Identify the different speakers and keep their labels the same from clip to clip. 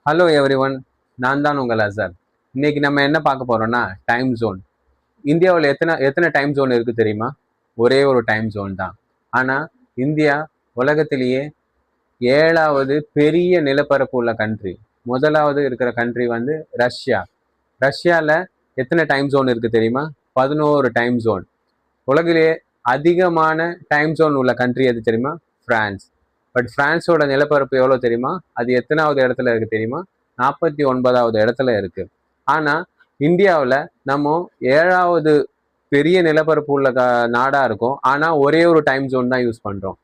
Speaker 1: Hello everyone, நான் தான் உங்கள் அசர். இன்னைக்கு நம்ம என்ன பார்க்க போறோம்னா டைம் ஜோன். இந்தியாவில் எத்தனை எத்தனை டைம் ஜோன் இருக்கு தெரியுமா? ஒரே ஒரு டைம் ஜோன் தான். ஆனா இந்தியா உலகத்திலேயே 7வது பெரிய நிலப்பரப்பு உள்ள கண்ட்ரி. முதலாவது இருக்கிற கண்ட்ரி வந்து ரஷ்யா. ரஷ்யால எத்தனை டைம் ஜோன் இருக்கு தெரியுமா? 11 டைம் ஜோன். உலகிலேயே அதிகமான டைம் ஜோன் உள்ள கண்ட்ரி எது தெரியுமா? பிரான்ஸ். பட் பிரான்ஸோட நிலப்பரப்பு எவ்வளவு தெரியுமா? அது எத்தனாவது இடத்துல இருக்கு தெரியுமா? 49வது இடத்துல இருக்கு. ஆனா இந்தியாவில் நம்ம 7வது பெரிய நிலப்பரப்பு உள்ள நாடா இருக்கும். ஆனா ஒரே ஒரு டைம் ஜோன் தான் யூஸ் பண்றோம்.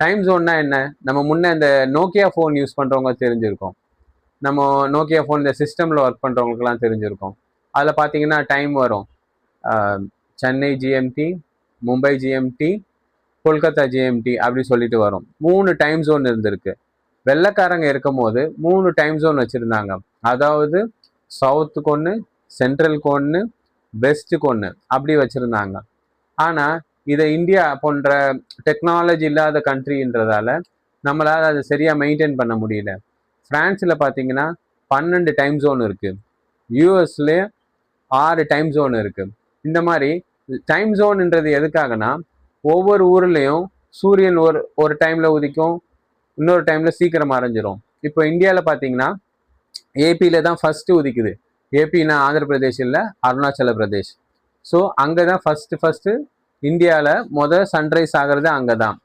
Speaker 1: டைம் ஜோன்னா என்ன? நம்ம முன்ன இந்த நோக்கியா ஃபோன் யூஸ் பண்றவங்க தெரிஞ்சிருக்கோம். நம்ம நோக்கியா ஃபோன் இந்த சிஸ்டம்ல ஒர்க் பண்றவங்களுக்குலாம் தெரிஞ்சிருக்கும். அதுல பாத்தீங்கன்னா டைம் வரும். Chennai GMT, Mumbai GMT, Kolkata GMT அப்படி சொல்லிட்டு வரும். 3 டைம் ஜோன் இருந்திருக்கு. வெள்ளைக்காரங்க இருக்கும் போது 3 டைம் ஜோன் வச்சிருந்தாங்க. அதாவது சவுத்துக்கு ஒன்று, சென்ட்ரலுக்கு ஒன்று, வெஸ்ட்டுக்கு ஒன்று அப்படி வச்சிருந்தாங்க. ஆனா இதை இந்தியா போன்ற டெக்னாலஜி இல்லாத கண்ட்ரின்றதால நம்மளால அதை சரியா மெயின்டைன் பண்ண முடியல. பிரான்ஸ்ல பாத்தீங்கன்னா 12 டைம் ஜோன் இருக்கு. யூஎஸ்ல 6 டைம் ஜோன் இருக்கு. இந்த மாதிரி டைம் ஜோன்ன்றது எதுக்காகனா ஒவ்வொரு ஊர்லயும் சூரியன் ஒரு ஒரு டைம்ல உதிக்கும், இன்னொரு டைம்ல சீக்கிரம் மறைஞ்சிரும். இப்போ இந்தியாவில பாத்தீங்கன்னா ஏபியில தான் ஃபர்ஸ்ட் உதிக்குது. ஏபின்னா ஆந்திர பிரதேஷ் இல்லை, அருணாச்சல பிரதேஷ். ஸோ அங்கதான் ஃபர்ஸ்ட் இந்தியாவில் சன்ரைஸ் ஆகிறது அங்கதான்.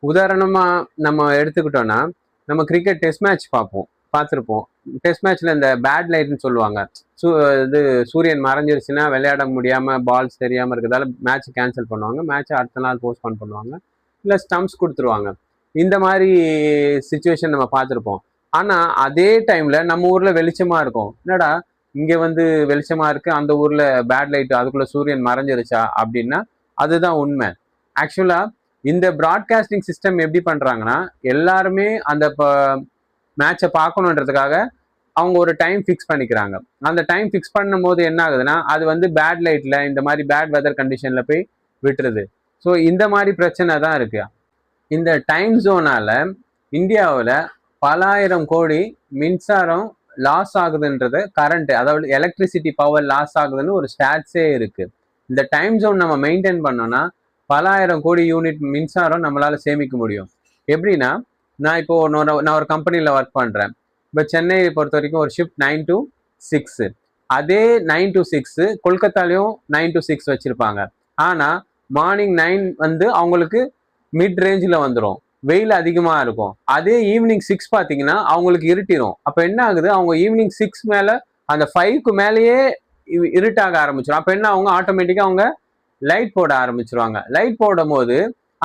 Speaker 1: உதாரணமா நம்ம எடுத்துக்கிட்டோம்னா நம்ம கிரிக்கெட் டெஸ்ட் மேட்ச் பார்த்துருப்போம். டெஸ்ட் மேட்ச்ல இந்த பேட் லைட்னு சொல்லுவாங்க. இது சூரியன் மறைஞ்சிருச்சுன்னா விளையாட முடியாம பால்ஸ் தெரியாம இருக்கிறதால மேட்ச் கேன்சல் பண்ணுவாங்க. மேட்சை அடுத்த நாள் போஸ்ட்போன் பண்ணுவாங்க, இல்லை ஸ்டம்ப்ஸ் கொடுத்துருவாங்க. இந்த மாதிரி சுச்சுவேஷன் நம்ம பார்த்துருப்போம். ஆனா அதே டைம்ல நம்ம ஊர்ல வெளிச்சமா இருக்கும். என்னடா இங்க வெளிச்சமா இருக்கு, அந்த ஊர்ல பேட் லைட், அதுக்குள்ள சூரியன் மறைஞ்சிருச்சா அப்படின்னா அதுதான் உண்மை. ஆக்சுவலா இந்த ப்ராட்காஸ்டிங் சிஸ்டம் எப்படி பண்றாங்கன்னா எல்லாருமே அந்த மேட்சை பார்க்கணுன்றதுக்காக அவங்க ஒரு டைம் ஃபிக்ஸ் பண்ணிக்கிறாங்க. அந்த டைம் ஃபிக்ஸ் பண்ணும் போது என்ன ஆகுதுன்னா அது பேட் லைட்ல இந்த மாதிரி பேட் வெதர் கண்டிஷன்ல போய் விட்டுருது. ஸோ இந்த மாதிரி பிரச்சனை தான் இருக்கு. இந்த டைம் ஜோனால இந்தியாவில் பலாயிரம் கோடி மின்சாரம் லாஸ் ஆகுதுன்றது, கரண்ட் அதாவது எலக்ட்ரிசிட்டி பவர் லாஸ் ஆகுதுன்னு ஒரு ஸ்டாட்ஸே இருக்கு. இந்த டைம் ஜோன் நம்ம மெயின்டைன் பண்ணோம்னா பலாயிரம் கோடி யூனிட் மின்சாரம் நம்மளால சேமிக்க முடியும். எப்படின்னா, நான் இப்போ நான் ஒரு கம்பெனியில் ஒர்க் பண்றேன். இப்போ சென்னையை பொறுத்த வரைக்கும் ஒரு ஷிஃப்ட் 9 to 6. அதே 9 to 6 கொல்கத்தாலையும் 9 to 6 வச்சிருப்பாங்க. ஆனா மார்னிங் 9 அவங்களுக்கு மிட் ரேஞ்சில் வந்துடும், வெயில் அதிகமா இருக்கும். அதே ஈவினிங் 6 பாத்தீங்கன்னா அவங்களுக்கு இருட்டிடும். அப்ப என்ன ஆகுது, அவங்க ஈவினிங் 6 மேல அந்த 5க்கு மேலேயே இருட்டாக ஆரம்பிச்சிடும். அப்ப என்ன, அவங்க ஆட்டோமேட்டிக்கா அவங்க லைட் போட ஆரம்பிச்சிருவாங்க. லைட் போடும் போது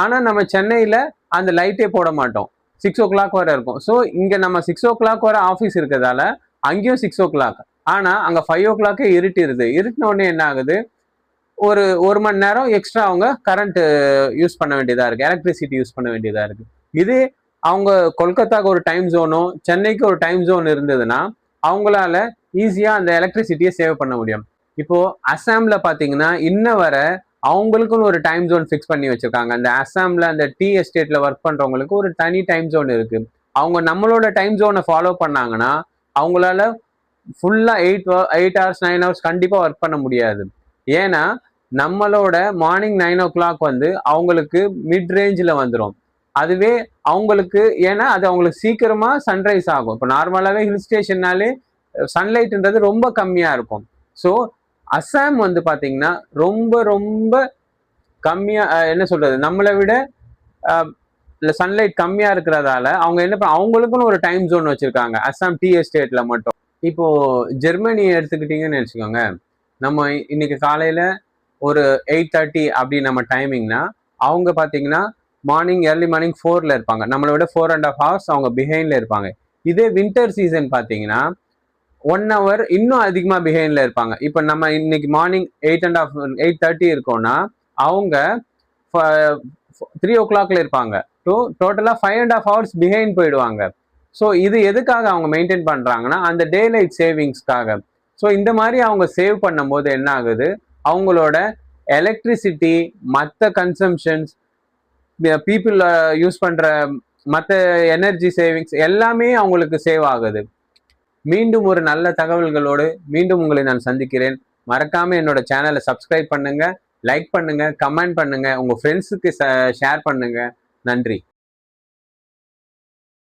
Speaker 1: ஆனா நம்ம சென்னையில அந்த லைட்டே போட மாட்டோம், 6 o'clock வரை இருக்கும். ஸோ இங்க நம்ம 6 o'clock வரை ஆஃபீஸ் இருக்கிறதால அங்கேயும் 6 o'clock. ஆனா அங்க 5 o'clock இருட்டிடுது. இருட்டின உடனே என்ன ஆகுது, ஒரு மணி நேரம் எக்ஸ்ட்ரா அவங்க கரண்ட் யூஸ் பண்ண வேண்டியதா இருக்கு, எலக்ட்ரிசிட்டி யூஸ் பண்ண வேண்டியதா இருக்கு. இது அவங்க கொல்கத்தாக்கு ஒரு டைம் ஜோனும் சென்னைக்கு ஒரு டைம் ஜோன் இருந்ததுன்னா அவங்களால ஈஸியா அந்த எலக்ட்ரிசிட்டியை சேவ் பண்ண முடியும். இப்போ அசாம்ல பாத்தீங்கன்னா இன்ன வர அவங்களுக்குன்னு ஒரு டைம் ஜோன் ஃபிக்ஸ் பண்ணி வச்சிருக்காங்க. அந்த அசாம்ல அந்த டீ எஸ்டேட்ல ஒர்க் பண்றவங்களுக்கு ஒரு தனி டைம் ஜோன் இருக்கு. அவங்க நம்மளோட டைம் ஜோனை ஃபாலோ பண்ணாங்கன்னா அவங்களால ஃபுல்லா 8 hours 9 hours கண்டிப்பா ஒர்க் பண்ண முடியாது. ஏன்னா நம்மளோட மார்னிங் 9 o'clock அவங்களுக்கு மிட் ரேஞ்சில் வந்துடும். அதுவே அவங்களுக்கு, ஏன்னா அது அவங்களுக்கு சீக்கிரமா சன்ரைஸ் ஆகும். இப்போ நார்மலாவே ஹில் ஸ்டேஷன்னாலே சன்லைட்ன்றது ரொம்ப கம்மியா இருக்கும். ஸோ அசாம் பாத்தீங்கன்னா ரொம்ப ரொம்ப கம்மியா, என்ன சொல்றது, நம்மளை விட சன்லைட் கம்மியா இருக்கிறதால அவங்க என்ன அவங்களுக்குன்னு ஒரு டைம் ஜோன் வச்சிருக்காங்க அசாம் டீ எஸ்டேட்ல மட்டும். இப்போ ஜெர்மனி எடுத்துக்கிட்டீங்கன்னு வச்சுக்கோங்க. நம்ம இன்னைக்கு காலையில ஒரு 8:30 அப்படி நம்ம டைமிங்னா அவங்க பாத்தீங்கன்னா ஏர்லி மார்னிங் 4ல இருப்பாங்க. நம்மளை விட 4.5 hours அவங்க பிஹைண்ட்ல இருப்பாங்க. இதே வின்டர் சீசன் பாத்தீங்கன்னா 1 hour இன்னும் அதிகமா பிஹைண்ட்ல இருப்பாங்க. இப்ப நம்ம இன்னைக்கு மார்னிங் 8:30 இருக்கோம்னா அவங்க 3 o'clockல இருப்பாங்க. டோட்டலா 5.5 hours பிஹைண்ட் போயிடுவாங்க. ஸோ இது எதுக்காக அவங்க மெயின்டைன் பண்றாங்கன்னா அந்த டே லைட் சேவிங்ஸ்க்காக. ஸோ இந்த மாதிரி அவங்க சேவ் பண்ணும் போது என்ன ஆகுது, அவங்களோட எலக்ட்ரிசிட்டி, மற்ற கன்சம்ஷன்ஸ், பீப்புள் யூஸ் பண்ற மற்ற எனர்ஜி சேவிங்ஸ் எல்லாமே அவங்களுக்கு சேவ் ஆகுது. மீண்டும் ஒரு நல்ல தகவல்களோடு மீண்டும் உங்களை நான் சந்திக்கிறேன். மறக்காம என்னோட சேனலை சப்ஸ்கிரைப் பண்ணுங்க, லைக் பண்ணுங்க, கமெண்ட் பண்ணுங்க, உங்க ஃப்ரெண்ட்ஸுக்கு ஷேர் பண்ணுங்க. நன்றி.